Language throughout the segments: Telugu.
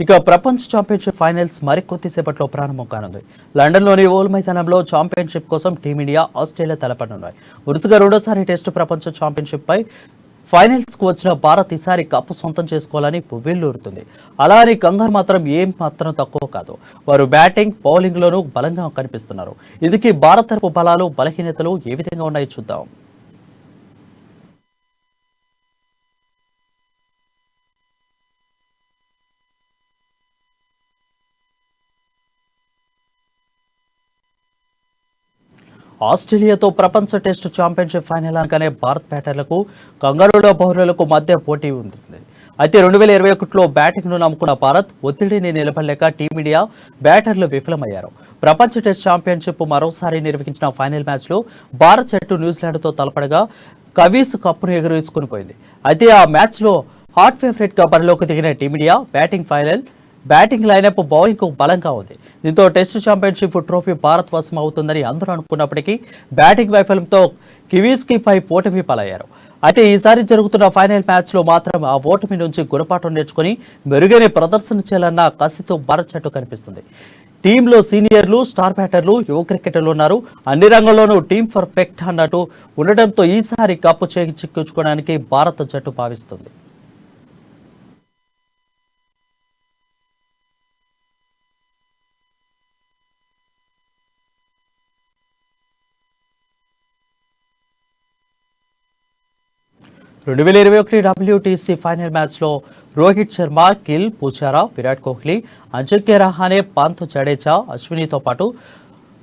ఇక ప్రపంచ ఛాంపియన్షిప్ ఫైనల్స్ మరికొద్దిసేపట్లో ప్రారంభం కానుంది. లండన్లోని ఓవల్ మైదానంలో ఛాంపియన్షిప్ కోసం టీమిండియా, ఆస్ట్రేలియా తలపడనున్నాయి. వరుసగా రెండోసారి టెస్టు ప్రపంచ ఛాంపియన్షిప్ పై ఫైనల్స్ కు వచ్చిన భారత్ ఈసారి కప్పు సొంతం చేసుకోవాలని పువ్విల్లూరుతుంది. అలా అని కంగారు మాత్రం ఏం మాత్రం తక్కువ కాదు. వారు బ్యాటింగ్, బౌలింగ్ లోనూ బలంగా కనిపిస్తున్నారు. ఇందుకీ భారత్ తరపు బలాలు, బలహీనతలు ఏ విధంగా ఉన్నాయో చూద్దాం. ఆస్ట్రేలియాతో ప్రపంచ టెస్టు ఛాంపియన్షిప్ ఫైనల్ అనగానే భారత్ బ్యాటర్లకు, కంగారుల బౌలర్లకు మధ్య పోటీ ఉంటుంది. అయితే 2021లో బ్యాటింగ్ను నమ్ముకున్న భారత్ ఒత్తిడిని నిలబడలేక టీమిండియా బ్యాటర్లు విఫలమయ్యారు. ప్రపంచ టెస్ట్ ఛాంపియన్షిప్ మరోసారి నిర్వహించిన ఫైనల్ మ్యాచ్లో భారత్ జట్టు న్యూజిలాండ్తో తలపడగా కవీస్ కప్పును ఎగురేసుకుని పోయింది. అయితే ఆ మ్యాచ్లో హాట్ ఫేవరెట్ గా బరిలోకి దిగిన టీమిండియా బ్యాటింగ్ లైనప్, బౌలింగ్ కు బలంగా ఉంది. దీంతో టెస్ట్ ఛాంపియన్షిప్ ట్రోఫీ భారత్ వశం అవుతుందని అందరూ అనుకున్నప్పటికీ బ్యాటింగ్ వైఫల్యంతో కివీస్కి పై ఓటమి పాలయ్యారు. అయితే ఈసారి జరుగుతున్న ఫైనల్ మ్యాచ్ లో మాత్రం ఆ ఓటమి నుంచి గుణపాఠం నేర్చుకుని మెరుగైన ప్రదర్శన చేయాలన్న కసితో భారత్ జట్టు కనిపిస్తుంది. టీంలో సీనియర్లు, స్టార్ బ్యాటర్లు, యువ క్రికెటర్లు ఉన్నారు. అన్ని రంగంలోనూ టీం పర్ఫెక్ట్ అన్నట్టు ఉండటంతో ఈసారి కప్పు చేజిక్కించుకోవడానికి భారత జట్టు భావిస్తుంది. రెండు 2021 WTC ఫైనల్ మ్యాచ్లో రోహిత్ శర్మ, గిల్, పుజారా, విరాట్ కోహ్లీ, అజింక్య రహానే, పంత్, జడేజా, అశ్వినితో పాటు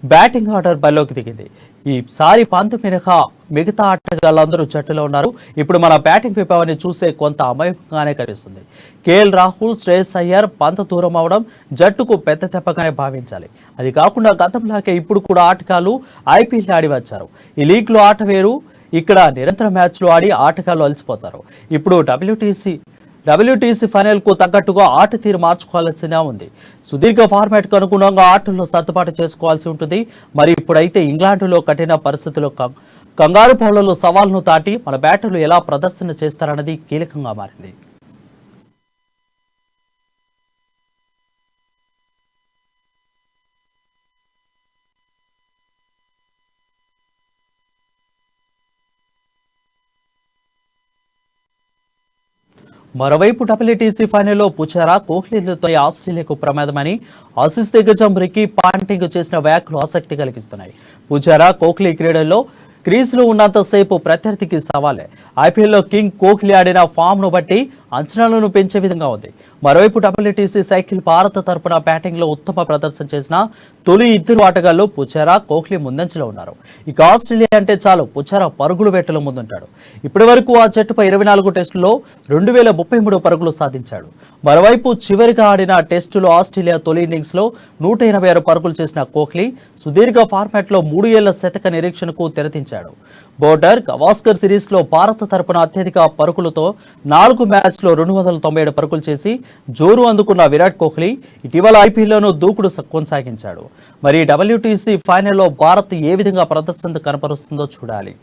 బ్యాటింగ్ ఆర్డర్ బరిలోకి దిగింది. ఈసారి పంత్ మినహా మిగతా ఆటగాళ్లందరూ జట్టులో ఉన్నారు. ఇప్పుడు మన బ్యాటింగ్ విభావాన్ని చూసే కొంత అమాయకంగానే కనిపిస్తుంది. కేఎల్ రాహుల్, శ్రేయస్ అయ్యర్, పంత్ దూరం అవడం జట్టుకు పెద్ద దెబ్బగానే భావించాలి. అది కాకుండా గతంలాగే ఇప్పుడు కూడా ఆటగాళ్లు ఐపీఎల్ ఆడి వచ్చారు. ఈ లీగ్లో ఆట వేరు, ఇక్కడ నిరంతర మ్యాచ్లు ఆడి ఆటగాళ్లు అలసిపోతారు. ఇప్పుడు WTC ఫైనల్ కు తగ్గట్టుగా ఆట తీరు మార్చుకోవాల్సిన ఉంది. సుదీర్ఘ ఫార్మాట్ కు అనుగుణంగా ఆటల్లో సర్దుబాటు చేసుకోవాల్సి ఉంటుంది. మరి ఇప్పుడైతే ఇంగ్లాండ్లో కఠిన పరిస్థితుల్లో కంగారు బౌలర్లు సవాల్ను దాటి మన బ్యాటర్లు ఎలా ప్రదర్శన చేస్తారన్నది కీలకంగా మారింది. మరోవైపు WTC ఫైనల్లో పుజారా, కోహ్లీలతో ఆస్ట్రేలియాకు ప్రమాదమని ఆసీస్ దిగ్గజం రికీ పాంటింగ్ చేసిన వ్యాఖ్యలు ఆసక్తి కలిగిస్తున్నాయి. పుజారా, కోహ్లీ క్రీజులో ఉన్నంతసేపు ప్రత్యర్థికి సవాలే. ఐపీఎల్లో కింగ్ కోహ్లీ ఆడిన ఫామ్ను బట్టి అంచనాలను పెంచే విధంగా ఉంది. మరోవైపు WTC సైకిల్ భారత తరపున బ్యాటింగ్లో ఉత్తమ ప్రదర్శన చేసిన తొలి ఇద్దరు ఆటగాళ్లు పుజారా, కోహ్లీ ముందంజలో ఉన్నారు. ఇక ఆస్ట్రేలియా అంటే చాలు పుజారా పరుగులు వేటలో ముందుంటాడు. ఇప్పటి వరకు ఆ జట్టుపై 24 టెస్టుల్లో 2033 పరుగులు సాధించాడు. మరోవైపు చివరిగా ఆడిన టెస్టులో ఆస్ట్రేలియా తొలి ఇన్నింగ్స్ లో 186 పరుగులు చేసిన కోహ్లీ సుదీర్ఘ ఫార్మాట్ లో 3 ఏళ్ల శతక నిరీక్షణకు తెరదించాడు. బోర్డర్ గవాస్కర్ సిరీస్ లో భారత తరపున అత్యధిక పరుగులతో 4 మ్యాచ్లో 297 పరుగులు చేసి జోరు అందుకున్న విరాట్ కోహ్లీ ఇటీవల ఐపీఎల్లోనూ దూకుడు కొనసాగించాడు. మరి WTC ఫైనల్లో భారత్ ఏ విధంగా ప్రదర్శన కనపరుస్తుందో చూడాలి.